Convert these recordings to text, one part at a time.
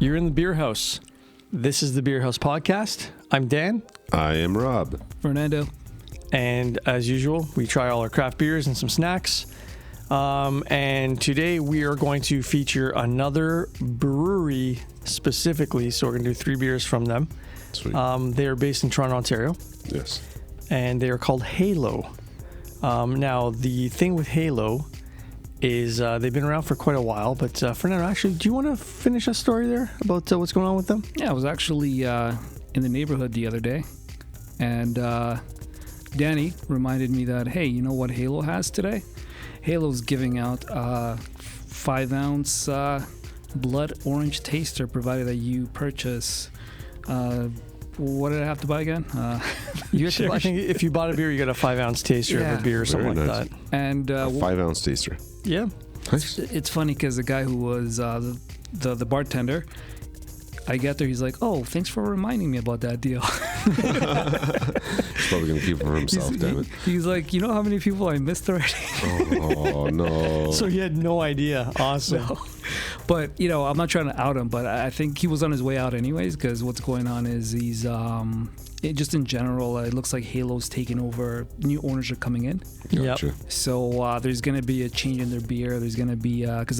You're in the Beer House. This is the Beer House Podcast. I'm Dan. I am Rob. Fernando. And as usual, we try all our craft beers and some snacks. And today we are going to feature another brewery specifically. So we're going to do 3 beers from them. Sweet. They are based in Toronto, Ontario. Yes. And they are called Halo. Now, the thing with Halo is they've been around for quite a while. But Fernando, actually, do you want to finish a story there about what's going on with them? Yeah, I was actually in the neighborhood the other day, and Danny reminded me that, hey, you know what Halo has today? Halo's giving out 5-ounce blood orange taster, provided that you purchase. What did I have to buy again? You have to, I think if you bought a beer, you got a 5-ounce taster of a beer or something Very like nice. that. And A 5-ounce taster. Yeah. Nice. it's funny because the guy who was the bartender, I get there, he's like, oh, thanks for reminding me about that deal. He's probably going to keep it for himself, damn it. He's like, you know how many people I missed already? Oh, no. So he had no idea. Awesome. No. But, you know, I'm not trying to out him, but I think he was on his way out anyways, because what's going on is he's, just in general, it looks like Halo's taking over. New owners are coming in. Gotcha. Yep. So there's going to be a change in their beer. There's going to be, because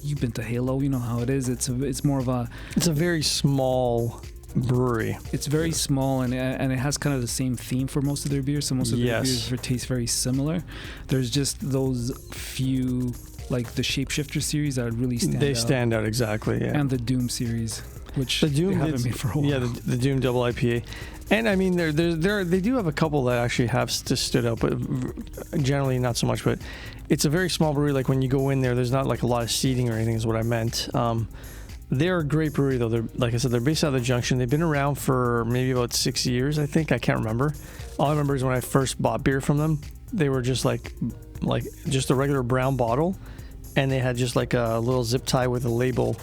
you've been to Halo, you know how it is. It's more of a... It's a very small brewery. It's very small, and it has kind of the same theme for most of their beers. So most of their beers taste very similar. There's just those few, like the Shapeshifter series that really stand out. They stand out, exactly, yeah. And the Doom series, which The Doom they haven't made for a while. Yeah, the Doom double IPA. And I mean, they do have a couple that actually have stood out, but generally not so much. But it's a very small brewery. Like when you go in there, there's not like a lot of seating or anything is what I meant. They're a great brewery, though. They're, like I said, they're based out of the Junction. They've been around for maybe about 6 years, I think. I can't remember. All I remember is when I first bought beer from them, they were just like just a regular brown bottle, and they had just like a little zip tie with a label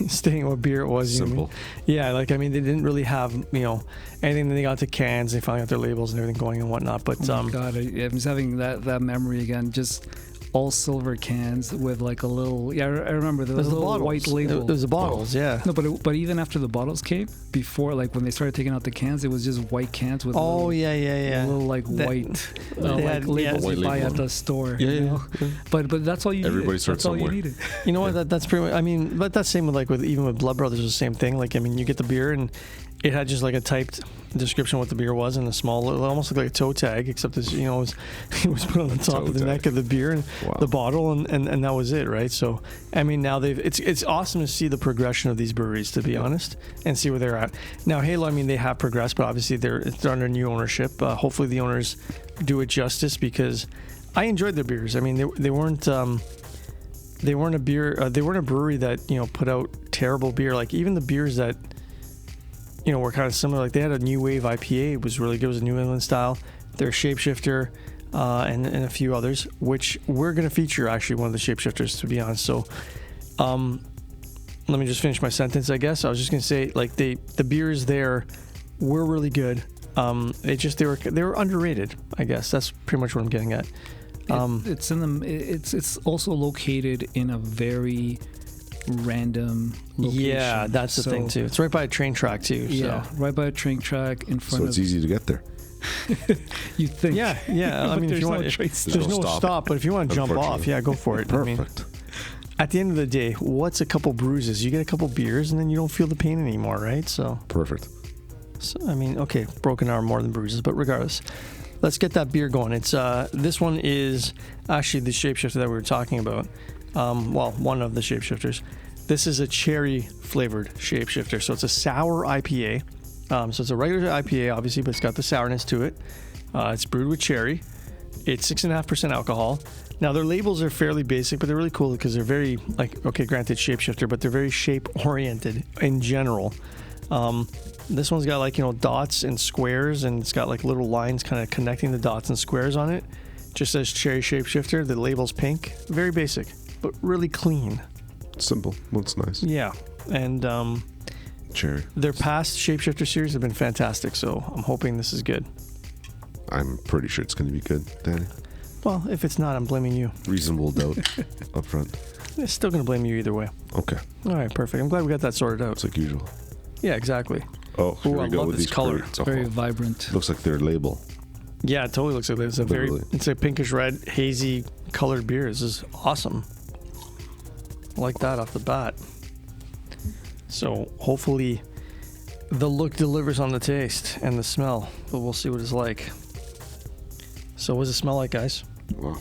stating what beer it was. Simple. You know what I mean? Yeah, like I mean, they didn't really have anything. Then they got to cans. They finally got their labels and everything going and whatnot. But oh my God, I'm just having that memory again. Just all silver cans with like a little. Yeah, I remember there was a little white label. There's the bottles, yeah. No, but even after the bottles came, before, like when they started taking out the cans, it was just white cans with yeah. Little like white labels white you buy label. at the store. Yeah, you know? yeah. But that's all you needed. Everybody starts That's all somewhere. you needed. You know what? That's pretty much. I mean, but that's same with even with Blood Brothers, the same thing. Like I mean, you get the beer and it had just like a typed description of what the beer was and a small, it almost looked like a toe tag, except it was put on the top of the neck of the beer and the bottle, and that was it, right? So I mean, now it's awesome to see the progression of these breweries, to be honest, and see where they're at now. Halo, I mean, they have progressed, but obviously they're under new ownership. Hopefully the owners do it justice, because I enjoyed their beers. I mean, they weren't a brewery that put out terrible beer. Like even the beers that were kind of similar. Like they had a New Wave IPA. It was really good. It was a New England style. Their Shapeshifter and a few others, which we're going to feature actually one of the Shapeshifters, to be honest. So let me just finish my sentence, I guess. I was just going to say, like the beers there were really good. They were underrated, I guess. That's pretty much what I'm getting at. It's also located in a very random location. Yeah, that's the thing too. It's right by a train track too. Yeah, right by a train track in front So it's easy to get there. You think? Yeah. I mean, if you want, there's no stop. But if you want to jump off, yeah, go for it. Perfect. I mean, at the end of the day, what's a couple bruises? You get a couple beers, and then you don't feel the pain anymore, right? So Perfect. So I mean, okay, broken arm more than bruises, but regardless, let's get that beer going. It's this one is actually the Shapeshifter that we were talking about. One of the Shapeshifters. This is a cherry flavored Shapeshifter, so it's a sour IPA. So it's a regular IPA, obviously, but it's got the sourness to it. It's brewed with cherry. It's 6.5% alcohol. Now their labels are fairly basic, but they're really cool because they're very granted Shapeshifter, but they're very shape oriented in general. This one's got dots and squares, and it's got like little lines kind of connecting the dots and squares on it. Just says cherry Shapeshifter. The label's pink. Very basic, but really clean. Simple. Looks nice. Yeah, and Cherry. their past Shapeshifter series have been fantastic, so I'm hoping this is good. I'm pretty sure it's going to be good, Danny. Well, if it's not, I'm blaming you. Reasonable doubt up front. It's still going to blame you either way. Okay. All right, perfect. I'm glad we got that sorted out. It's like usual. Yeah, exactly. Oh, here Ooh, we I go love with this these color. crates. It's very vibrant. Looks like their label. Yeah, it totally looks like that. Literally. It's a pinkish red, hazy colored beer. This is awesome. I like that off the bat. So hopefully the look delivers on the taste and the smell, but we'll see what it's like. So what does it smell like, guys? Wow.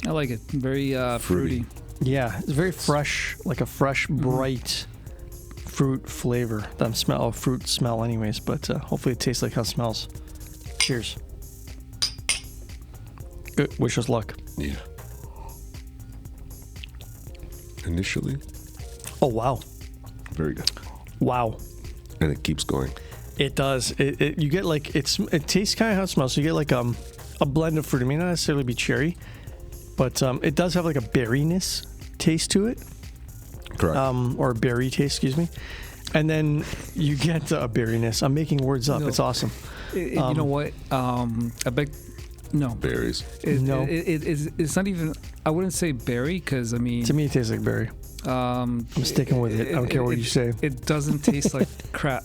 I like it. Very fruity. Yeah, it's very fresh, like a fresh, bright fruit flavor. That smell, fruit smell anyways, but hopefully it tastes like how it smells. Cheers. Good. Wish us luck. Yeah. Initially, Oh, wow. very good. Wow. And it keeps going. It does. You get like, it tastes kind of how it smells. So you get like a blend of fruit. It may not necessarily be cherry, but it does have like a berryness taste to it. Correct. Or a berry taste, excuse me. And then you get a berryness. I'm making words up. No. It's awesome. You know what? I bet. No. Berries. No. It's not even. I wouldn't say berry because I mean. To me, it tastes like berry. I'm sticking with it. I don't care what you say. It doesn't taste like crap.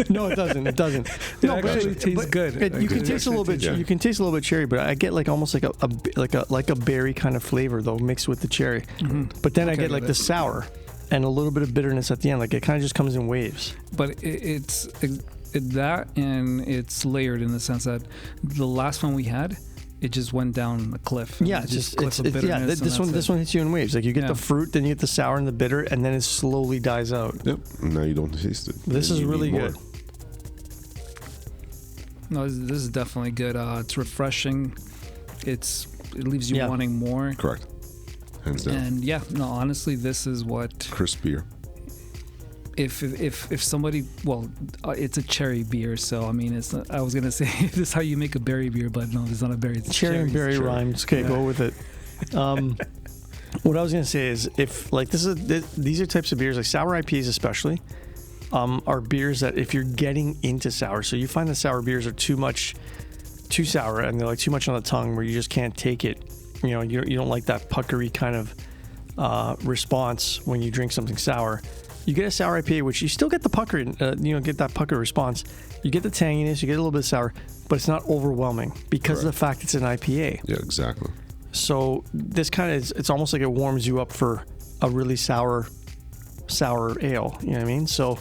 No, it doesn't. It doesn't. It actually tastes good. You can taste a little bit. Yeah. You can taste a little bit cherry, but I get like almost like a berry kind of flavor though, mixed with the cherry. Mm-hmm. But then I Okay, get like the sour and a little bit of bitterness at the end. Like it kind of just comes in waves. But it's that, and it's layered in the sense that the last one we had, it just went down a cliff. Yeah, It's just cliff of yeah. bitterness, This and one hits you in waves. Like you get Yeah. the fruit, then you get the sour and the bitter, and then it slowly dies out. Yep. Now you don't taste it. This And is you really need more. good. No, this is definitely good. It's refreshing. It leaves you Yeah. wanting more. Correct. Hands down. And yeah, no, honestly, this is what Crispier. if somebody, well, it's a cherry beer, so I mean, it's not, I was gonna say this is how you make a berry beer, but no, it's not a berry. It's Cherry and berry Cherry. rhymes. Okay, Yeah. go with it. What I was gonna say is, if like these are types of beers like sour IPAs especially, are beers that if you're getting into sour, so you find that sour beers are too sour and they're like too much on the tongue where you just can't take it. You know, you don't like that puckery kind of response when you drink something sour. You get a sour IPA, which you still get the pucker, get that pucker response. You get the tanginess, you get a little bit of sour, but it's not overwhelming because of the fact it's an IPA. Yeah, exactly. So this kind of it's almost like it warms you up for a really sour ale. You know what I mean? So,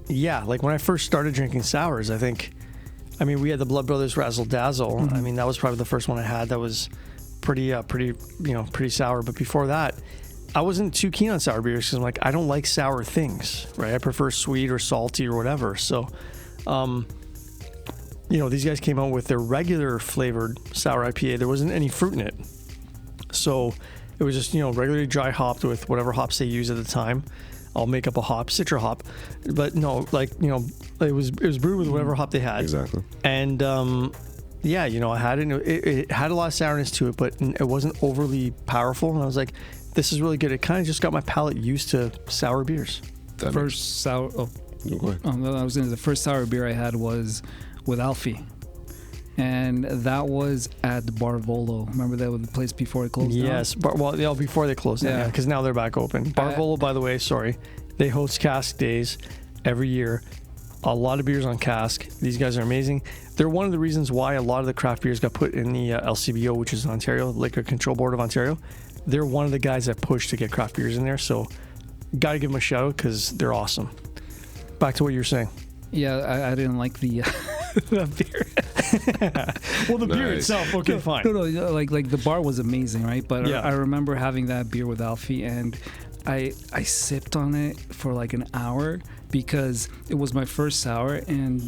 yeah, like when I first started drinking sours, I mean, we had the Blood Brothers Razzle Dazzle. Mm-hmm. I mean, that was probably the first one I had that was pretty sour. But before that, I wasn't too keen on sour beers because I'm like, I don't like sour things, right? I prefer sweet or salty or whatever. So, these guys came out with their regular flavored sour IPA. There wasn't any fruit in it. So it was just, regularly dry hopped with whatever hops they use at the time. I'll make up a hop, Citra hop. But no, it was brewed with whatever hop they had. Exactly. And, I had it. It had a lot of sourness to it, but it wasn't overly powerful. And I was like, this is really good. It kind of just got my palate used to sour beers. That First sour. Oh, makes, go ahead. I was gonna. The first sour beer I had was with Alfie, and that was at Barvolo. Remember that was the place before it closed down? Yes. Before they closed down. Yeah. Because now they're back open. Barvolo, by the way, they host cask days every year. A lot of beers on cask. These guys are amazing. They're one of the reasons why a lot of the craft beers got put in the LCBO, which is Ontario, Liquor Control Board of Ontario. They're one of the guys that pushed to get craft beers in there. So, got to give them a shout out because they're awesome. Back to what you were saying. Yeah, I didn't like the beer. Well, the beer Nice. itself, okay, fine. No, like the bar was amazing, right? But Yeah. I remember having that beer with Alfie, and I sipped on it for like an hour because it was my first sour, and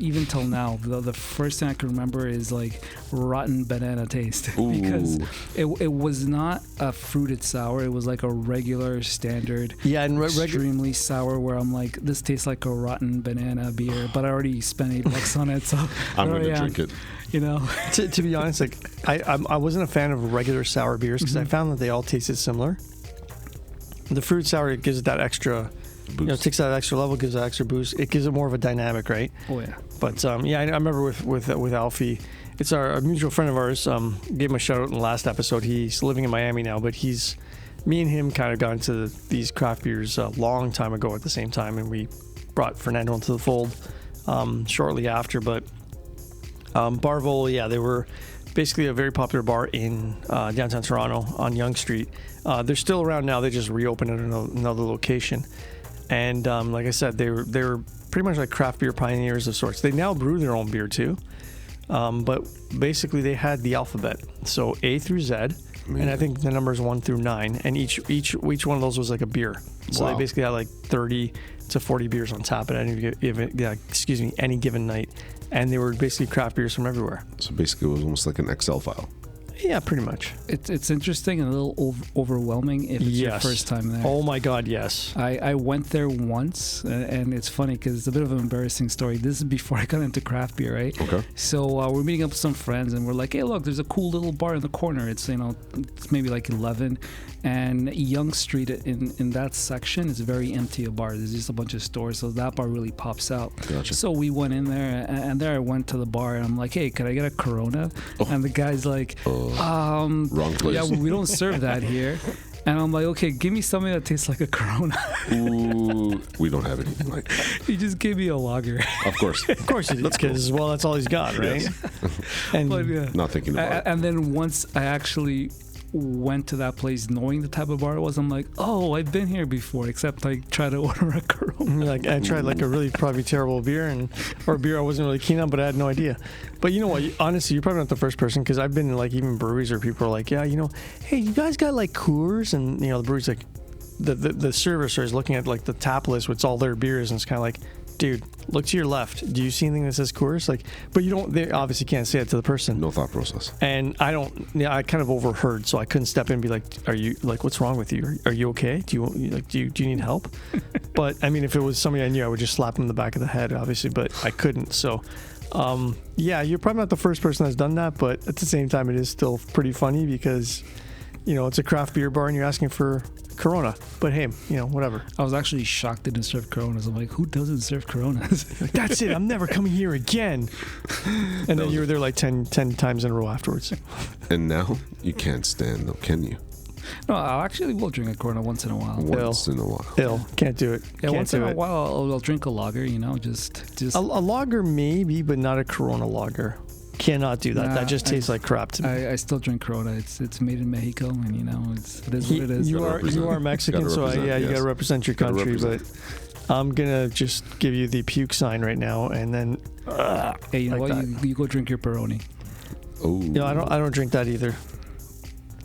even till now, the first thing I can remember is like rotten banana taste because it was not a fruited sour. It was like a regular standard, And extremely sour. Where I'm like, this tastes like a rotten banana beer, but I already spent $8 on it, so I'm there going I to am, drink it. You know. to be honest, like I wasn't a fan of regular sour beers because I found that they all tasted similar. The fruit sour, it gives it that extra, Boost. takes that extra level, gives that extra boost. It gives it more of a dynamic, right? Oh yeah. But I remember with Alfie, it's our mutual friend of ours. Gave him a shout out in the last episode. He's living in Miami now, but me and him kind of got into these craft beers a long time ago at the same time, and we brought Fernando into the fold shortly after. But Barvol, yeah, they were basically a very popular bar in downtown Toronto on Yonge Street. They're still around now. They just reopened at another location. And like I said, they were pretty much like craft beer pioneers of sorts. They now brew their own beer too. But basically they had the alphabet. So A through Z. And I think the numbers 1 through 9. And each one of those was like a beer. So they basically had like 30 to 40 beers on tap at any given night. And they were basically craft beers from everywhere. So basically it was almost like an Excel file. Yeah, pretty much. It's interesting and a little overwhelming if it's your first time there. Oh my God, yes. I went there once, and it's funny because it's a bit of an embarrassing story. This is before I got into craft beer, right? Okay. So we're meeting up with some friends, and we're like, hey, look, there's a cool little bar in the corner. It's it's maybe like 11, and Yonge Street in that section is very empty of bars. There's just a bunch of stores, so that bar really pops out. Gotcha. So we went in there, and there I went to the bar, and I'm like, hey, could I get a Corona? Oh. And the guy's like, wrong place. yeah, we don't serve that here. And I'm like, okay, give me something that tastes like a Corona. Ooh, we don't have anything like that. He just gave me a lager. Of course. Of course he did, because, well, that's all he's got, right? Yes. And But, yeah. Not thinking about it. And then once I actually went to that place knowing the type of bar it was, I'm like, oh, I've been here before, except I tried to order a Corona. like I tried like a really probably terrible beer or a beer I wasn't really keen on, but I had no idea. But you know what? Honestly, you're probably not the first person, because I've been in like even breweries where people are like, yeah, hey, you guys got like Coors, and the brewery's like, the servicer is looking at like the tap list with all their beers, and it's kind of like, dude, look to your left. Do you see anything that says Coors? Like, but you don't. They obviously can't say it to the person. No thought process. And I don't. Yeah, I kind of overheard, so I couldn't step in and be like, "Are you like, what's wrong with you? Are you okay? Do you need help?" But I mean, if it was somebody I knew, I would just slap him in the back of the head, obviously. But I couldn't. So, yeah, you're probably not the first person that's done that. But at the same time, it is still pretty funny because, it's a craft beer bar and you're asking for Corona, but hey, whatever. I was actually shocked they didn't serve Coronas. I'm like, who doesn't serve Coronas? That's it. I'm never coming here again. And then you were there like 10 times in a row afterwards. And now you can't stand them, can you? No, I actually will drink a Corona once in a while. Once in a while. Ill. Can't do it. Yeah, Can't once do in a it. while I'll drink a lager. Just a lager maybe, but not a Corona lager. Cannot do that. Nah, that just tastes like crap to me. I still drink Corona. It's made in Mexico, and it is what it is. You are Mexican, so you got to represent your country. But I'm gonna just give you the puke sign right now, and then. Hey, you know what? You go drink your Peroni. Oh. I don't drink that either.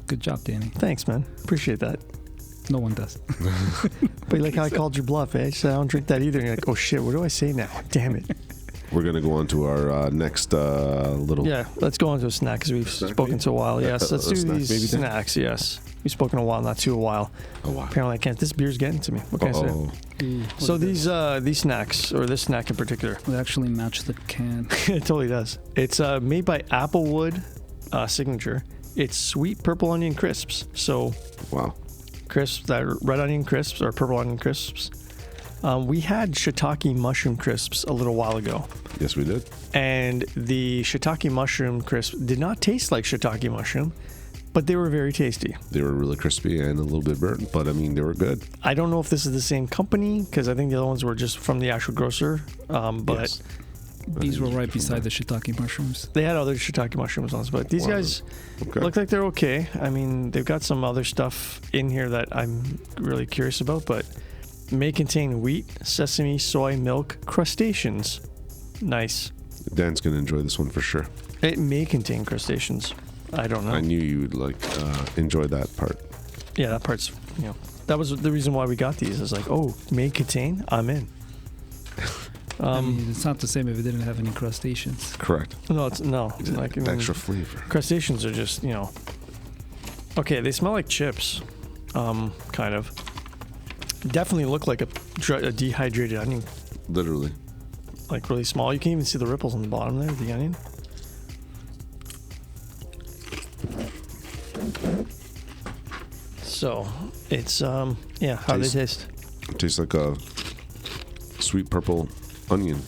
Good job, Danny. Thanks, man. Appreciate that. No one does. But you like how I called your bluff, eh? I said I don't drink that either. And you're like, oh shit, what do I say now? Damn it. We're going to go on to our next little... Yeah, let's go on to a snack because we've spoken to a while. Yes, let's do these snacks, yes. We've spoken a while, not to a while. Oh, wow. Apparently I can't. This beer's getting to me. What can I say? So these snacks, or this snack in particular... They actually match the can. It totally does. It's made by Applewood Signature. It's sweet purple onion crisps. So... Wow. Crisps, that are red onion crisps or purple onion crisps. We had shiitake mushroom crisps a little while ago. Yes, we did. And the shiitake mushroom crisps did not taste like shiitake mushroom, but they were very tasty. They were really crispy and a little bit burnt, but I mean, they were good. I don't know if this is the same company, because I think the other ones were just from the actual grocer. But yes. These were right beside the shiitake mushrooms. They had other shiitake mushrooms on, but these guys look like they're okay. I mean, they've got some other stuff in here that I'm really curious about, but may contain wheat, sesame, soy, milk, crustaceans. Nice. Dan's going to enjoy this one for sure. It may contain crustaceans. I don't know. I knew you would enjoy that part. Yeah, that part's, that was the reason why we got these. It's like, oh, may contain, I'm in. I mean, it's not the same if it didn't have any crustaceans. Correct. No, it's like extra flavor. Crustaceans are just, okay, they smell like chips, kind of. Definitely look like a dehydrated onion. Literally. Like really small. You can even see the ripples on the bottom there, the onion. So, it's, how do they taste? It tastes like a sweet purple onion.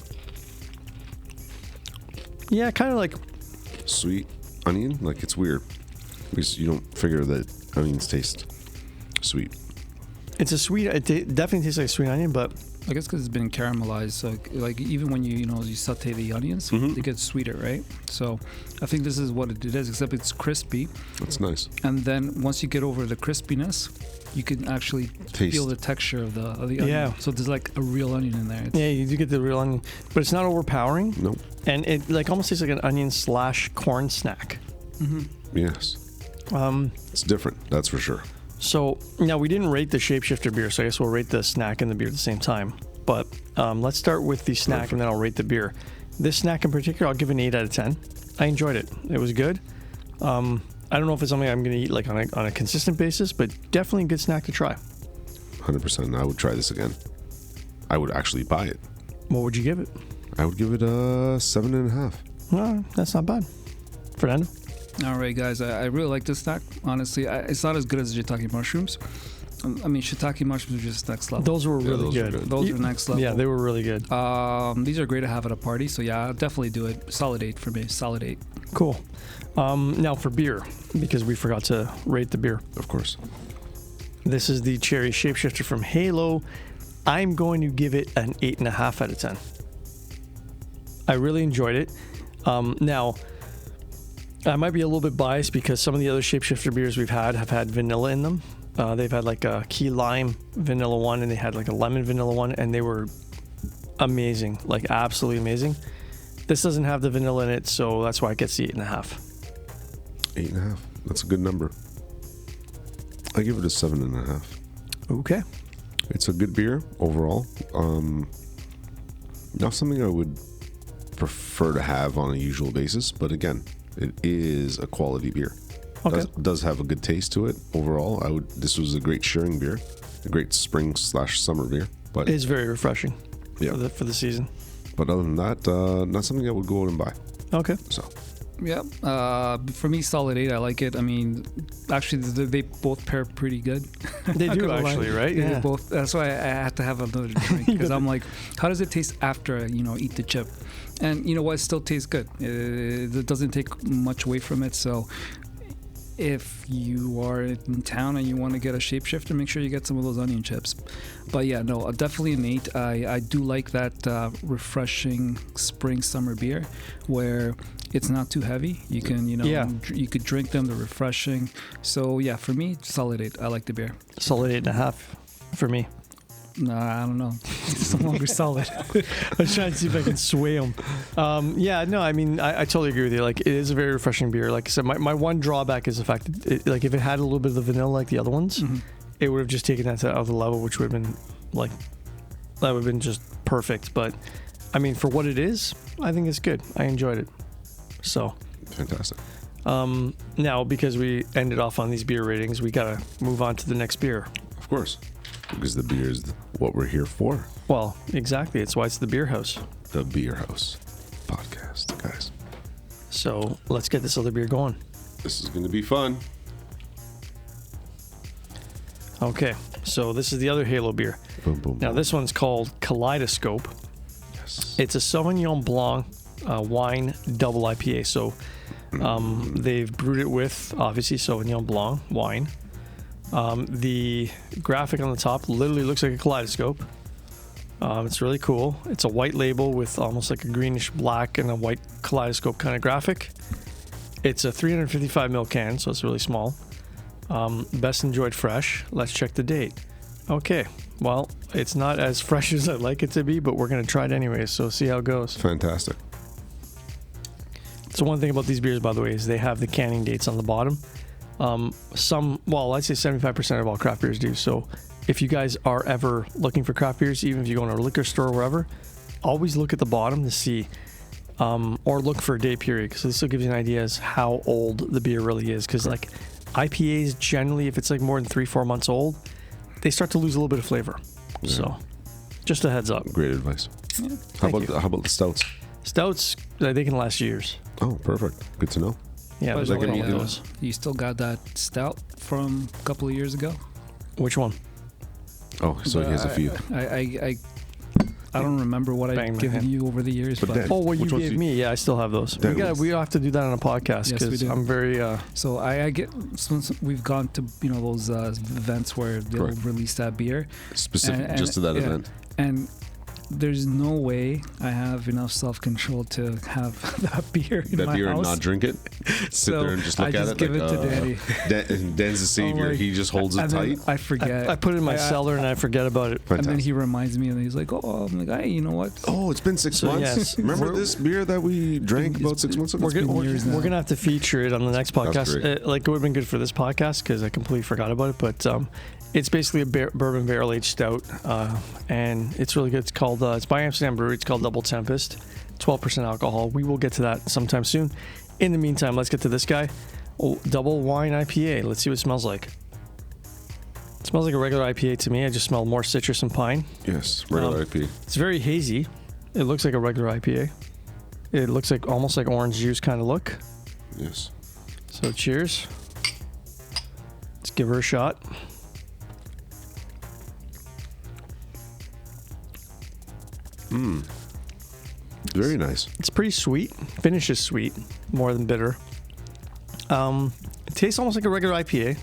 Yeah, kind of like, sweet onion. Like, it's weird because you don't figure that onions taste sweet. It's a sweet. It definitely tastes like sweet onion, but I guess because it's been caramelized, so like even when you saute the onions, Mhm. they get sweeter, right? So I think this is what it is, except it's crispy. That's nice. And then once you get over the crispiness, you can actually Taste. feel the texture of the onion. Yeah. So there's like a real onion in there. yeah, you do get the real onion, but it's not overpowering, Nope. and it like almost tastes like an onion / corn snack. Yes. Um, It's different. That's for sure. So now we didn't rate the Shapeshifter beer, so I guess we'll rate the snack and the beer at the same time. But let's start with the snack, and then I'll rate the beer. This snack in particular, I'll give an 8 out of 10. I enjoyed it. It was good. I don't know if it's something I'm going to eat like on a consistent basis, but definitely a good snack to try. 100%. I would try this again. I would actually buy it. What would you give it? I would give it a 7.5. No, that's not bad. Fernando? All right, guys, I really like this snack. Honestly, it's not as good as shiitake mushrooms. I mean, shiitake mushrooms are just next level. Those were really those were good. good. Those are next level. Yeah, they were really good. These are great to have at a party. So yeah, I'll definitely do it. Solid 8 for me. Solid 8. Cool. Now for beer, because we forgot to rate the beer. Of course. This is the Cherry Shapeshifter from Halo. I'm going to give it an 8.5 out of 10. I really enjoyed it. Now, I might be a little bit biased because some of the other Shapeshifter beers we've had have had vanilla in them. They've had like a key lime vanilla one, and they had like a lemon vanilla one, and they were amazing, like absolutely amazing. This doesn't have the vanilla in it, so that's why it gets the 8.5. 8.5. That's a good number. I give it a 7.5. Okay. It's a good beer overall. Not something I would prefer to have on a usual basis, but again, it is a quality beer. Okay. Does have a good taste to it overall. This was a great sharing beer, a great spring / summer beer. But It is very refreshing yeah, for the season. but other than that, not something I would go out and buy. Okay. So Yeah. For me, solid 8. I like it. I mean, actually, they both pair pretty good. They Not do gonna lie. actually, right? They Yeah. both. That's why I had to have another drink because I'm like, how does it taste after eat the chip? And you know what? It still tastes good. It doesn't take much away from it. So if you are in town and you want to get a Shapeshifter, make sure you get some of those onion chips. But yeah, no, definitely an 8. I do like that refreshing spring summer beer where it's not too heavy. You can you could drink them. They're refreshing. So yeah, for me, solid 8. I like the beer. Solid 8.5 for me. Nah, I don't know. It's no longer solid. I was trying to see if I can sway them. Yeah, no, I mean, I totally agree with you. Like, it is a very refreshing beer. Like I said, my one drawback is the fact that, if it had a little bit of the vanilla like the other ones, it would have just taken that to another level, which would have been, that would have been just perfect. But, I mean, for what it is, I think it's good. I enjoyed it. So. fantastic. Now, because we ended off on these beer ratings, we got to move on to the next beer. Of course, because the beer is what we're here for. Well, exactly. It's why it's the Beer House. The Beer House podcast, guys. So let's get this other beer going. This is going to be fun. Okay, so this is the other Halo beer. Boom, boom, Now boom. this one's called Kaleidoscope. Yes. It's a Sauvignon Blanc wine double IPA. So they've brewed it with, obviously, Sauvignon Blanc wine. The graphic on the top literally looks like a kaleidoscope. It's really cool. It's a white label with almost like a greenish black and a white kaleidoscope kind of graphic. It's a 355 ml can, so it's really small. Best enjoyed fresh. Let's check the date. Okay, well, it's not as fresh as I'd like it to be, but we're going to try it anyway, so see how it goes. Fantastic. So one thing about these beers, by the way, is they have the canning dates on the bottom. I'd say 75% of all craft beers do. So if you guys are ever looking for craft beers, even if you go in a liquor store or wherever, always look at the bottom to see, or look for a date period, because this will give you an idea as how old the beer really is. Because like IPAs, generally, if it's like more than 3-4 months old, they start to lose a little bit of flavor. Yeah. So just a heads up. Great advice. Yeah. How Thank about the stouts? Stouts, they can last years. Oh, perfect. Good to know. Yeah, By there's the nothing way, wrong with those. you still got that stout from a couple of years ago? Which one? Oh, so he has a few. I don't remember what Bang I've my given hand. you over the years, But but then- Oh, what you Which ones gave you- me? Yeah, I still have those. That We have to do that on a podcast Yes, we because do. I'm very. so I get since we've gone to those events where they'll Correct. release that beer, Specific And- just to that yeah. event. and there's no way I have enough self-control to have that beer in That my beer house. and not drink it. Sit So there and just look I at just it. give like, it to Danny. Dan's the savior. like- He just holds it and then tight. I forget. I put it in my I- cellar and I forget about it. And then Fantastic. he reminds me, and he's like, "Oh, I'm like, hey, you know what? Oh, it's been 6 So, months. yes. Remember We're- this beer that we drank about 6 months ago? We're been years now. gonna have to feature it on the next That's podcast. great. Like it would have been good for this podcast because I completely forgot about it. But it's basically a bourbon barrel aged stout, and it's really good. It's called it's by Amsterdam Brewery. It's called Double Tempest, 12% alcohol. We will get to that sometime soon. In the meantime, let's get to this guy. Oh, double wine IPA. Let's see what it smells like. It smells like a regular IPA to me. I just smell more citrus and pine. Yes, regular IP. It's very hazy. It looks like a regular IPA. It looks like almost like orange juice kind of look. Yes. So cheers. Let's give her a shot. Very nice. It's pretty sweet. Finish is sweet, more than bitter. It tastes almost like a regular IPA.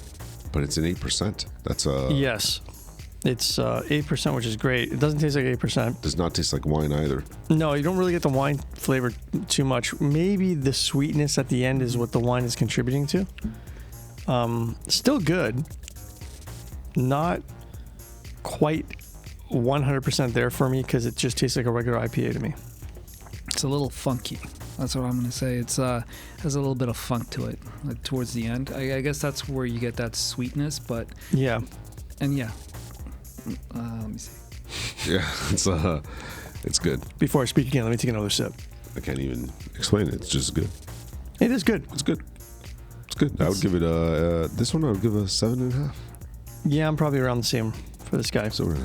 But it's an 8%. That's Yes. It's 8%, which is great. It doesn't taste like 8%. does not taste like wine either. No, you don't really get the wine flavor too much. Maybe the sweetness at the end is what the wine is contributing to. Still good. Not quite 100% there for me because it just tastes like a regular IPA to me. It's a little funky. That's what I'm gonna say. It's has a little bit of funk to it, like towards the end. I guess that's where you get that sweetness, but Yeah. and yeah. Let me see. Yeah, it's good. Before I speak again, let me take another sip. I can't even explain it. It's just good. It is good. It's good. It's good. I would give it this one I would give a 7.5. Yeah, I'm probably around the same for this guy. 7.5.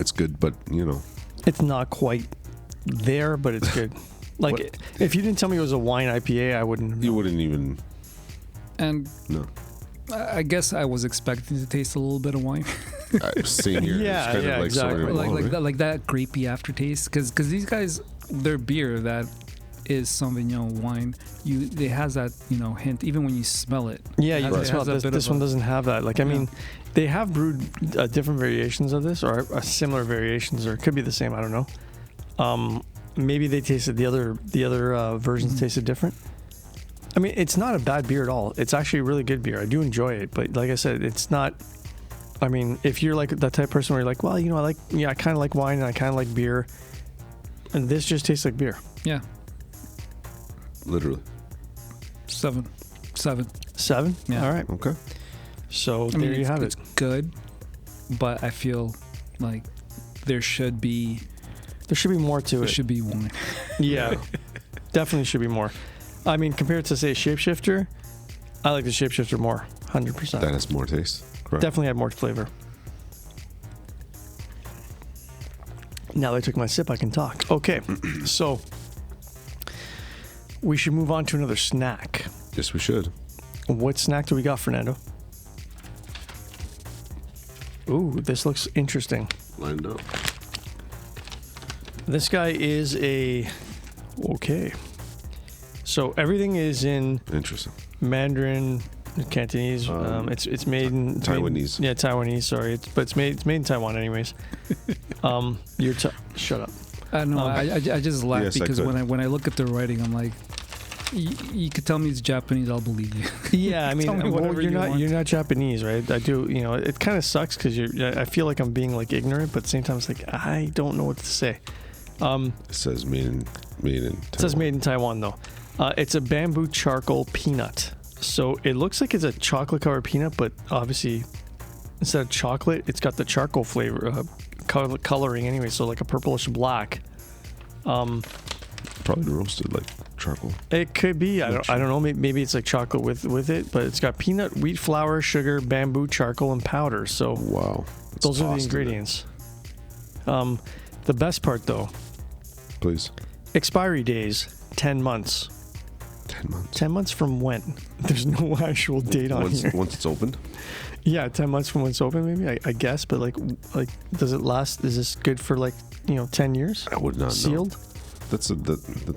It's good, but It's not quite there, but it's good. Like What? if you didn't tell me it was a wine IPA, I wouldn't have you known. wouldn't even And no. I guess I was expecting to taste a little bit of wine, Same here. Yeah, it's kind yeah, of like exactly. soda like wine, right? that grapey aftertaste. Because these guys, their beer that is Sauvignon wine, it has that hint even when you smell it. Yeah, It you has- can it smell has a this. bit This of one a- doesn't have that. Like, I mean, they have brewed different variations of this, or similar variations, or it could be the same. I don't know. Maybe they tasted the other versions tasted different. I mean, it's not a bad beer at all. It's actually a really good beer. I do enjoy it, but like I said, it's not. I mean, if you're like that type of person where you're like, well, I kind of like wine and I kind of like beer, and this just tastes like beer. Yeah, Literally. 7. 7. Yeah. All right. Okay. So I mean, there you have it's it. good, but I feel like there should be There should be more to there it. should be wine. Yeah, definitely should be more. I mean, compared to say Shapeshifter, I like the Shapeshifter more, 100%. That has more taste. Correct. Definitely had more flavor. Now that I took my sip, I can talk. Okay, so we should move on to another snack. Yes, we should. What snack do we got, Fernando? Ooh, this looks interesting. Lined up. This guy is okay. So everything is in Interesting. Mandarin, Cantonese. It's made in Taiwanese. Taiwanese. Sorry, it's made in Taiwan, anyways. Shut up. No, I just laugh Yes, I because could. when I look at the writing, I'm like, you could tell me it's Japanese, I'll believe you. Yeah, I mean, Tell me whatever you want. you're not Japanese, right? I do. It kind of sucks because I feel like I'm being like ignorant, but at the same time, it's like I don't know what to say. It says made in Taiwan. It says made in Taiwan though. It's a bamboo charcoal peanut. So it looks like it's a chocolate covered peanut, but obviously instead of chocolate, it's got the charcoal flavor, coloring anyway. So like a purplish black. Probably roasted like charcoal. It could be. I don't know. Maybe it's like chocolate with it, but it's got peanut, wheat flour, sugar, bamboo, charcoal, and powder. So Wow. It's those are the tossed in it. ingredients. The best part though, Please. expiry days 10 months. 10 months. 10 months from when? There's no actual date on here. Once it's opened? Yeah, 10 months from when it's open, maybe, I guess. But like, does it last? Is this good for 10 years? I would not Sealed? know. That's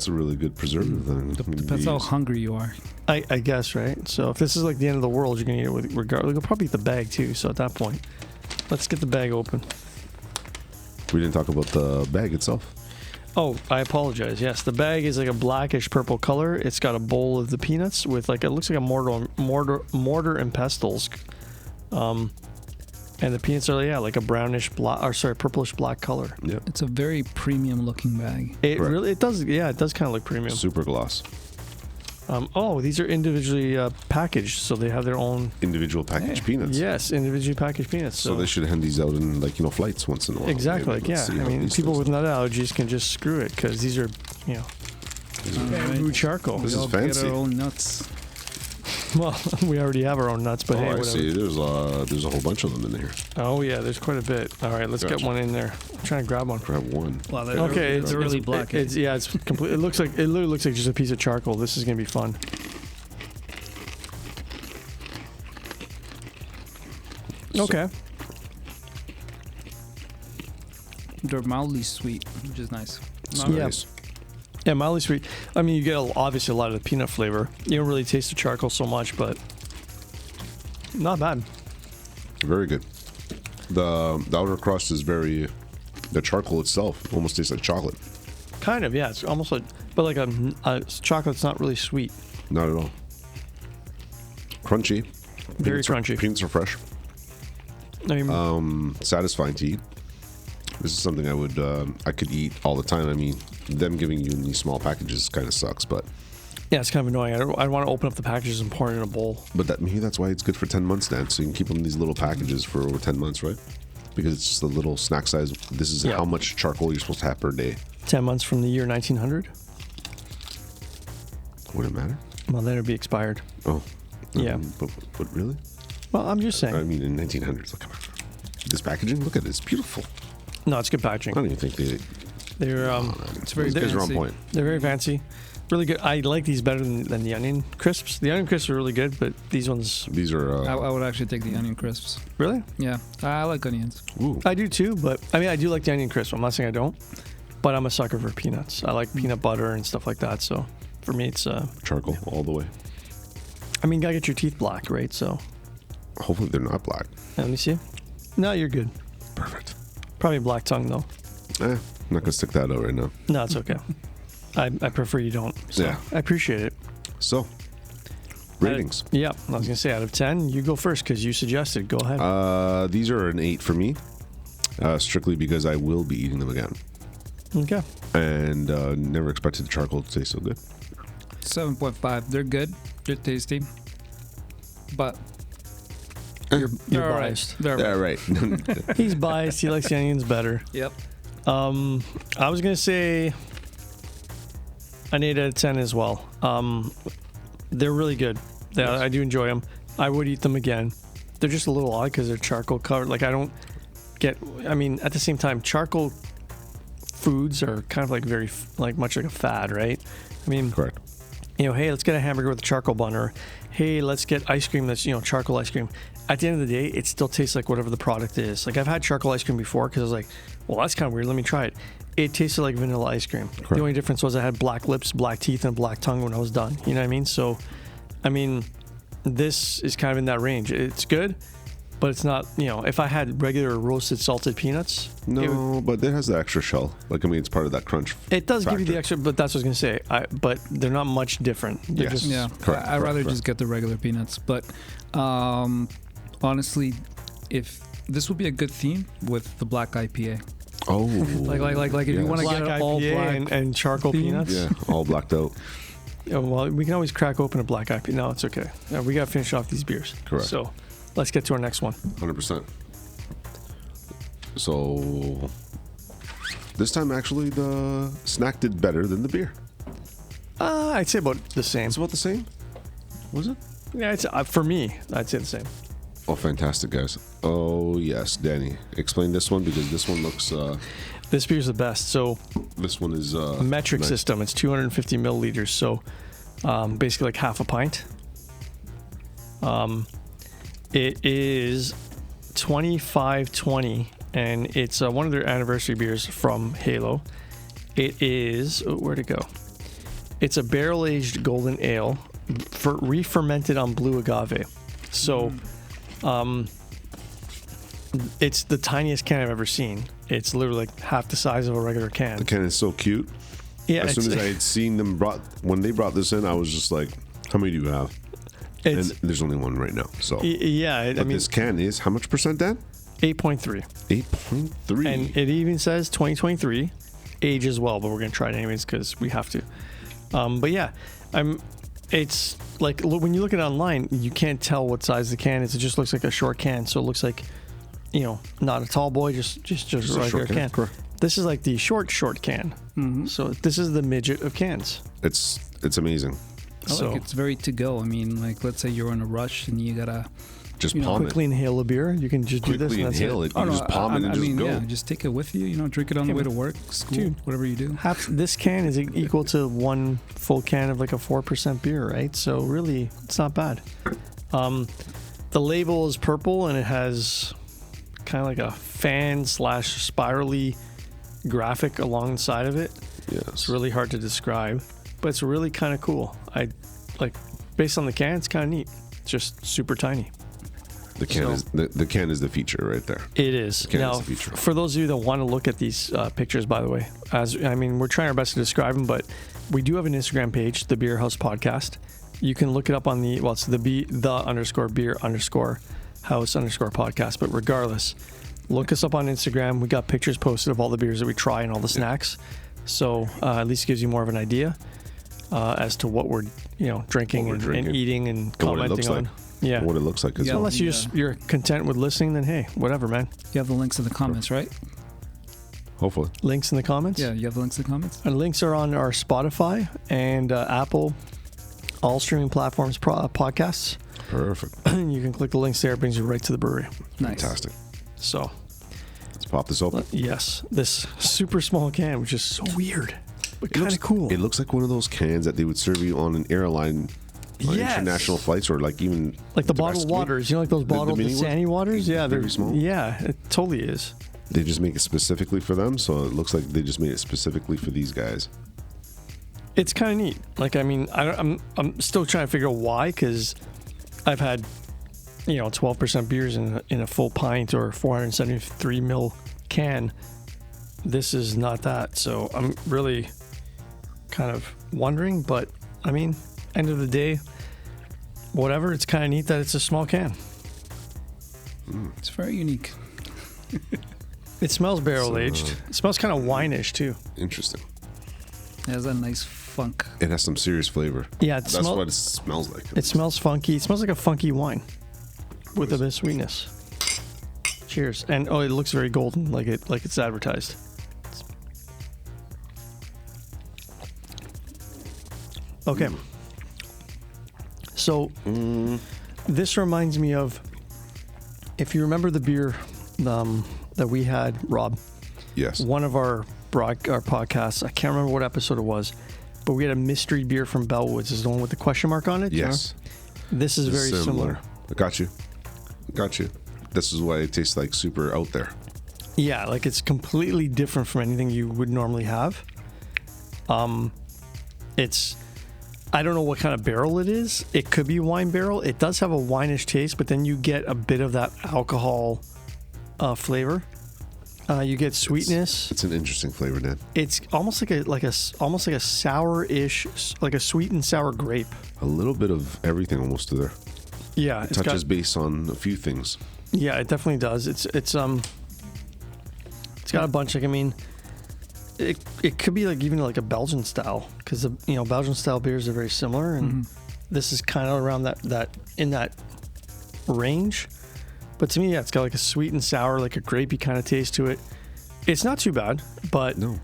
a really good preservative. Then. Depends how hungry you are. I guess, right? So if this is like the end of the world, you're going to eat it with regardless. You'll probably eat the bag too. So at that point, let's get the bag open. We didn't talk about the bag itself. Oh, I apologize. Yes, the bag is like a blackish purple color. It's got a bowl of the peanuts with it looks like a mortar and pestles. And the peanuts are like a brownish black, purplish black color. Yeah. It's a very premium looking bag. It does kind of look premium. Super gloss. These are individually packaged, so they have their own Individual packaged peanuts. Yes, individually packaged peanuts. So they should hand these out in flights once in a while. Exactly. Maybe. Let's see I how mean, these people taste. with nut allergies can just screw it because these are, bamboo charcoal. This We is all fancy. Get our own nuts. Well, we already have our own nuts, but hey, I whatever. see. There's a whole bunch of them in here. Oh yeah, there's quite a bit. All right, let's get Gotcha. one in there. I'm trying to grab one. Grab one. Wow, they're Okay, they're really black. It's complete. It literally looks like just a piece of charcoal. This is gonna be fun. Okay. They're mildly sweet, which is nice. So Yeah. nice. Yeah, mildly sweet. I mean, you get obviously a lot of the peanut flavor. You don't really taste the charcoal so much, but not bad. Very good. The outer crust is very. The charcoal itself almost tastes like chocolate. Kind of, yeah. It's almost like, but like a chocolate's not really sweet. Not at all. Crunchy. Very Peanuts are- crunchy. Peanuts are fresh. I mean, Satisfying to eat. This is something I could eat all the time. I mean, them giving you in these small packages kind of sucks, but yeah, it's kind of annoying. I want to open up the packages and pour it in a bowl. maybe that's why it's good for 10 months, Dan. So you can keep them in these little packages for over 10 months, right? Because it's just a little snack size. This is Yeah. how much charcoal you're supposed to have per day. 10 months from the year 1900. Would it matter? Well, then it'd be expired. Oh. Yeah. But really? Well, I'm just saying. I mean, in 1900s. Look, come on. This packaging, look at it. It's beautiful. No, it's good I packaging. don't even think they. They're It's very These guys are on fancy. point. they're very fancy. Really good. I like these better than the onion crisps. The onion crisps are really good, but these ones These are. I would actually take the onion crisps. really. Yeah, I like onions. Ooh. I do too, but I mean, I do like the onion crisp. I'm not saying I don't, but I'm a sucker for peanuts. I like peanut butter and stuff like that. So for me, it's Charcoal all the way. I mean, gotta get your teeth black, right? So Hopefully they're not black. let me see. No, you're good. Perfect. Probably black tongue though. I'm not gonna stick that out right now. No, it's okay. I prefer you don't. So Yeah. I appreciate it. So, ratings. Yeah, I was gonna say out of 10, you go first because you suggested. Go ahead. These are an 8 for me, strictly because I will be eating them again, Okay. and never expected the charcoal to taste so good. 7.5. They're good. They're tasty. But You're they're all right. biased. They're Yeah, right. right. He's biased. He likes the onions better. Yep. I was gonna say an 8 out of 10 as well. They're really good. Yes. I do enjoy them. I would eat them again. They're just a little odd because they're charcoal covered. Like I don't get. I mean, at the same time, charcoal foods are kind of like very much like a fad, right? I mean, Correct. hey, let's get a hamburger with a charcoal bun, or hey, let's get ice cream that's charcoal ice cream. At the end of the day, it still tastes like whatever the product is. Like I've had charcoal ice cream before because I was like, well, that's kind of weird. Let me try it. It tasted like vanilla ice cream. Correct. The only difference was I had black lips, black teeth, and a black tongue when I was done. You know what I mean? So, I mean, this is kind of in that range. It's good, but it's not. If I had regular roasted salted peanuts, No, but it has the extra shell. Like, I mean, it's part of that crunch. it does give you the factor. extra. But that's what I was gonna say. But they're not much different. They're Yes. just Yeah. Correct, I'd rather correct. just get the regular peanuts. But honestly, if this would be a good theme with the black IPA. Oh, Like if you yes. want to black get IPA it all black. and charcoal theme. peanuts. Yeah, all blacked out. Yeah, well, we can always crack open a black IPA. No, it's okay. We got to finish off these beers. Correct. So let's get to our next one. 100%. So, this time actually the snack did better than the beer. I'd say about the same. It's about the same. Was it? Yeah, it's for me. I'd say the same. Oh, fantastic, guys. Oh, yes, Danny. Explain this one because this one looks, This beer's the best. So this one is... metric nice. system. It's 250 milliliters. So basically like half a pint. It is $25.20, and it's one of their anniversary beers from Halo. It is where'd it go? It's a barrel-aged golden ale, re-fermented on blue agave. So, it's the tiniest can I've ever seen. It's literally like half the size of a regular can. The can is so cute. Yeah. As soon as I had seen them when they brought this in, I was just like, "How many do you have?" And there's only one right now. So yeah, I mean, this can is how much percent, Dan? 8.3. 8.3. And it even says 2023 age as well, but we're gonna try it anyways because we have to. But yeah, it's like when you look at it online, you can't tell what size the can is. It just looks like a short can, so it looks like, not a tall boy, just a regular can. This is like the short can. So this is the midget of cans. It's amazing. It's very to go. I mean, like, let's say you're in a rush and you gotta just palm quickly inhale a beer. You can just do this and that's inhale it. You just palm it and just go. Yeah, just take it with you. Drink it on the way to work, school, whatever you do. This can is equal to one full can of like a 4% beer, right? So really, it's not bad. The label is purple and it has kind of like a fan/spirally graphic along the side of it. Yes. It's really hard to describe, but it's really kind of cool. Based on the can, it's kind of neat. It's just super tiny. The can is the feature right there. It is. Now, for those of you that want to look at these pictures, by the way, we're trying our best to describe them, but we do have an Instagram page, the Beer House Podcast. You can look it up on it's the _beer_house_podcast. But regardless, look us up on Instagram. We got pictures posted of all the beers that we try and all the snacks. So at least gives you more of an idea as to what we're drinking and eating and commenting on. Yeah, what it looks like. Yeah, unless you're content with listening, then hey, whatever, man. You have the links in the comments, right? Hopefully. Links in the comments? Yeah, you have the links in the comments? And links are on our Spotify and Apple, all streaming platforms, podcasts. Perfect. You can click the links there. It brings you right to the brewery. Nice. Fantastic. So, let's pop this open. Yes. This super small can, which is so weird, but kind of cool. It looks like one of those cans that they would serve you on an airline. International flights, or like even like the bottled waters, like those bottled Dasani waters. Yeah, they're very small. Yeah, it totally is. They just make it specifically for them, so it looks like they just made it specifically for these guys. It's kind of neat. I'm still trying to figure out why, because I've had 12% beers in a full pint or 473 ml can. This is not that, so I'm really kind of wondering. But end of the day, whatever, it's kind of neat that it's a small can. It's very unique. It smells barrel aged. It smells kind of wine-ish too. Interesting. It has a nice funk. It has some serious flavor. Yeah, that's what it smells like. It smells funky. It smells like a funky wine with a bit of sweetness. Cheers. And it looks very golden, like it's advertised. Okay. So, this reminds me of, if you remember the beer that we had, Rob. Yes. One of our podcasts, I can't remember what episode it was, but we had a mystery beer from Bellwoods. Is the one with the question mark on it? Yes. This is very similar. I got you. This is why it tastes like super out there. Yeah, like it's completely different from anything you would normally have. I don't know what kind of barrel it is. It could be wine barrel. It does have a wine-ish taste, but then you get a bit of that alcohol flavor. You get sweetness. It's an interesting flavor, Dan. It's almost like a sour-ish, like a sweet and sour grape. A little bit of everything almost to there. Yeah, it touches base on a few things. Yeah, it definitely does. It's got a bunch. It could be even like a Belgian style, because Belgian style beers are very similar, and this is kind of around that in that range. But to me, yeah, it's got like a sweet and sour, like a grapey kind of taste to it. It's not too bad, but no,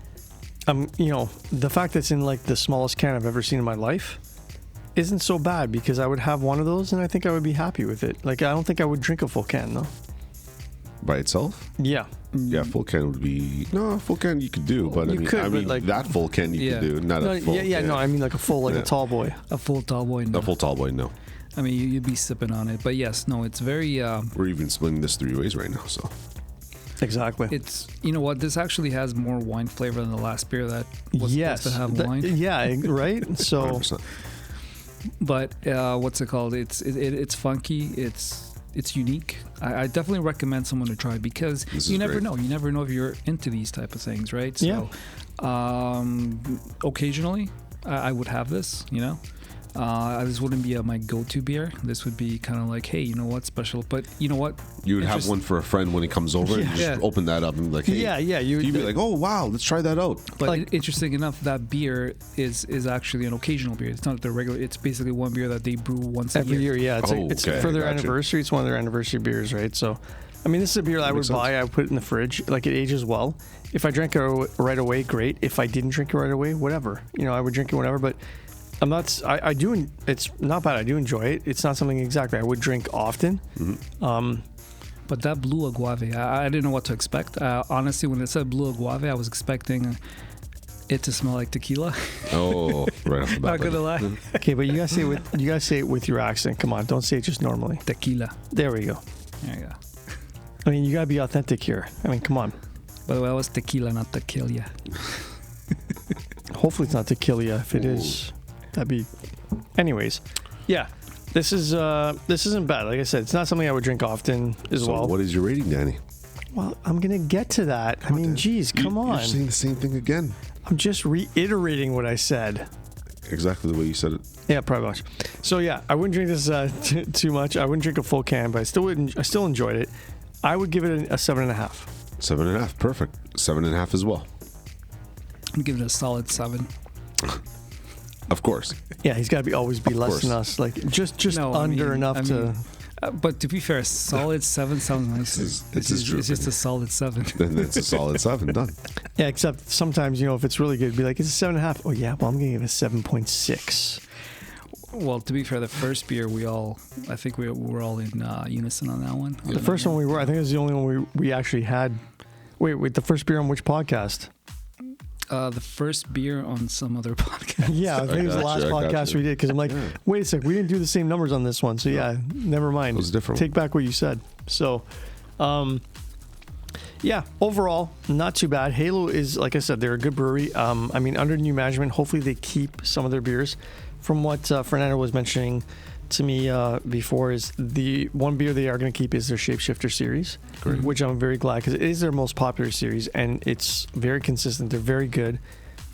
the fact that it's in like the smallest can I've ever seen in my life isn't so bad, because I would have one of those and I think I would be happy with it. Like, I don't think I would drink a full can though. by itself. Yeah. Yeah, full can would be full can you could do, but You could, I but mean like- that full can you could do, not No, a full. can. no. I mean like a full, like Yeah. a tall boy. A full tall boy. No. A full tall boy, no. I mean, you'd be sipping on it, but yes, no, it's very. We're even splitting this 3 ways right now, so Exactly. It's what this actually has more wine flavor than the last beer that was Yes. supposed to have That- wine. Yeah. Right. So 100%. But what's it called? It's funky. It's unique. I definitely recommend someone to try because This you is never great. know. You never know if you're into these type of things, right? Yeah. Occasionally, I would have this. This wouldn't be my go-to beer. This would be kind of like, hey, you know what, special. But you know what? You would have Interest- one for a friend when he comes over. And you just Yeah. open that up and be like, hey, yeah. you'd be like, oh wow, let's try that out. But Like- interesting enough, that beer is actually an occasional beer. It's not the regular. It's basically one beer that they brew once every a year. year. Yeah. It's, Oh, it's okay, for their gotcha. anniversary. It's one of their anniversary beers, right? So, I mean, this is a beer that I would makes sense. buy. I would put it in the fridge. Like it ages well. If I drank it right away, great. If I didn't drink it right away, whatever. I would drink it whatever. But I'm not. I do. It's not bad. I do enjoy it. It's not something exactly I would drink often. But that blue agave, I didn't know what to expect. Honestly, when it said blue agave, I was expecting it to smell like tequila. Oh, right off the bat. Not gonna lie, Okay, but you gotta say it with your accent. Come on, don't say it just normally. tequila. There we go. There you go. I mean, you gotta be authentic here. I mean, come on. By the way, that was tequila, not tequila. Hopefully, it's not to kill you. If it is, that'd be. Anyways, yeah. This isn't bad. Like I said, it's not something I would drink often as So well. what is your rating, Danny? Well, I'm gonna get to that. I mean, geez, come on. You're saying the same thing again. I'm just reiterating what I said. Exactly the way you said it. Yeah, probably much. So yeah, I wouldn't drink this too much. I wouldn't drink a full can, but I still enjoyed it. I would give it a 7.5. 7.5, perfect. 7.5 as well. I'm giving it a solid 7. Of course. Yeah, he's got to always be less course. than us. Like just No, I under mean- enough I to. mean, but to be fair, a solid 7 sounds nice. This is true. It's just a solid 7. Then it's a solid 7. Done. Yeah, except sometimes if it's really good, it'd be like it's a 7.5. Oh yeah, well I'm gonna give it a 7.6. Well, to be fair, the first beer I think we were all in unison on that one. The first one I think it was the only one we actually had. Wait, the first beer on which podcast? The first beer on some other podcast. Yeah, I think it was the got last you, I got podcast you. we did because I'm like, Yeah. wait a sec, we didn't do the same numbers on this one, so yeah, never mind. It was different. Take back what you said. So, yeah, overall, not too bad. Halo is, like I said, they're a good brewery. I mean, under new management, hopefully they keep some of their beers. From what Fernando was mentioning to me before, is the one beer they are going to keep is their Shapeshifter series, Great. which I'm very glad because it is their most popular series and it's very consistent. They're very good.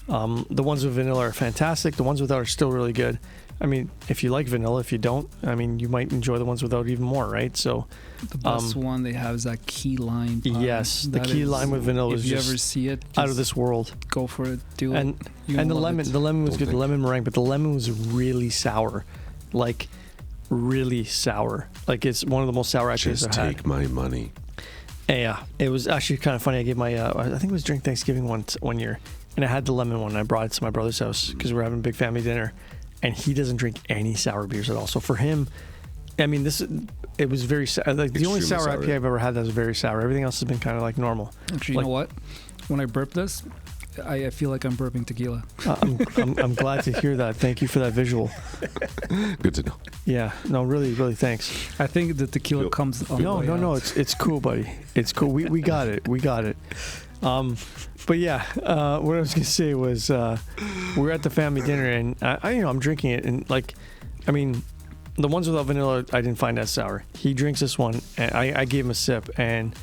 The ones with vanilla are fantastic. The ones without are still really good. I mean, if you like vanilla, if you don't, I mean, you might enjoy the ones without even more, right? So, The best one they have is that key lime. pie. yes, the That key is- lime with vanilla If is you just ever see it, out of just this world. go for it. Do And it. You're and the gonna love lemon, it. the lemon was Don't good. The think- lemon meringue, but the lemon was really sour, like really sour. Like it's one of the most sour IPAs Just I've had. take my money. Yeah, it was actually kind of funny. I gave my, I think it was during Thanksgiving one year, and I had the lemon one. And I brought it to my brother's house because we were having a big family dinner, and he doesn't drink any sour beers at all. So for him, I mean, it was very like the only Extremely sour sour, IPA yeah. I've ever had that was very sour. Everything else has been kind of like normal. Actually, you know what? When I burp this, I feel like I'm burping tequila. I'm glad to hear that. Thank you for that visual. Good to know. Yeah, no, really, really thanks. I think the tequila Feel- comes on No, the way no, no. out. It's cool, buddy. It's cool. We got it. We got it. But yeah, what I was gonna say was we were at the family dinner and I'm drinking it and like, I mean, the ones without vanilla I didn't find that sour. He drinks this one and I gave him a sip and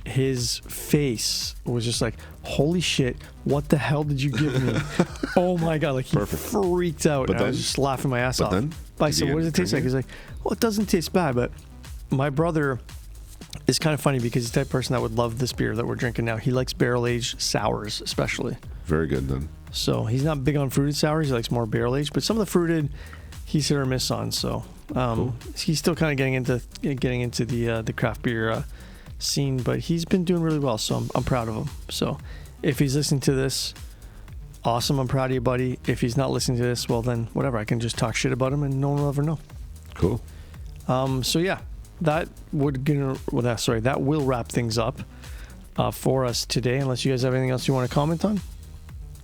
his face was just like, holy shit, what the hell did you give me? Oh my god, like he Perfect. freaked out But and I was then- just laughing my ass but off. then? But I Did said, you what does it taste like? drink He's like, well, it doesn't taste bad, but my brother is kind of funny because he's the type of person that would love this beer that we're drinking now. He likes barrel-aged sours, especially. Very good then. So he's not big on fruited sours. He likes more barrel-aged, but some of the fruited he's hit or miss on. So he's still kind of getting into the craft beer scene, but he's been doing really well. So I'm proud of him. So if he's listening to this, awesome. I'm proud of you, buddy. If he's not listening to this, well then whatever. I can just talk shit about him and no one will ever know. Cool. So yeah, that will wrap things up for us today. Unless you guys have anything else you want to comment on.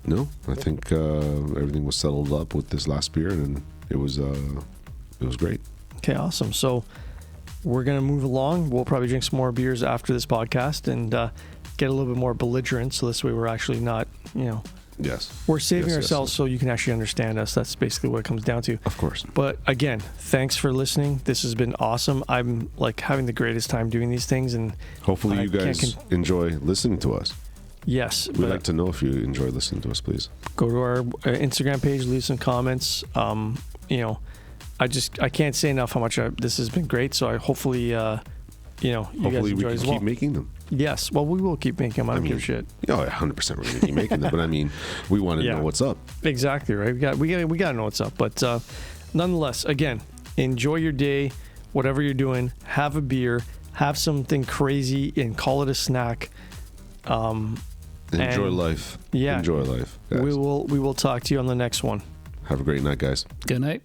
No, I think everything was settled up with this last beer, and it was great. Okay, awesome. So we're gonna move along. We'll probably drink some more beers after this podcast and get a little bit more belligerent. So this way, we're actually not, Yes. we're saving Yes, ourselves yes. so you can actually understand us. That's basically what it comes down to. Of course. But again, thanks for listening. This has been awesome. I'm like having the greatest time doing these things, and Hopefully I you can't guys enjoy listening to us. yes, We'd but like to know if you enjoy listening to us, please. go to our Instagram page, leave some comments. I can't say enough how much this has been great. So I hopefully, you guys Hopefully we enjoy can as well. keep making them. Yes, well, we will keep making them. I don't give a shit. 100% we're going to keep making them. But I mean, we want to Yeah. know what's up. Exactly right. We got to know what's up. But nonetheless, again, enjoy your day, whatever you're doing. Have a beer, have something crazy, and call it a snack. Enjoy And- life. Yeah. Enjoy life, guys. We will talk to you on the next one. Have a great night, guys. Good night.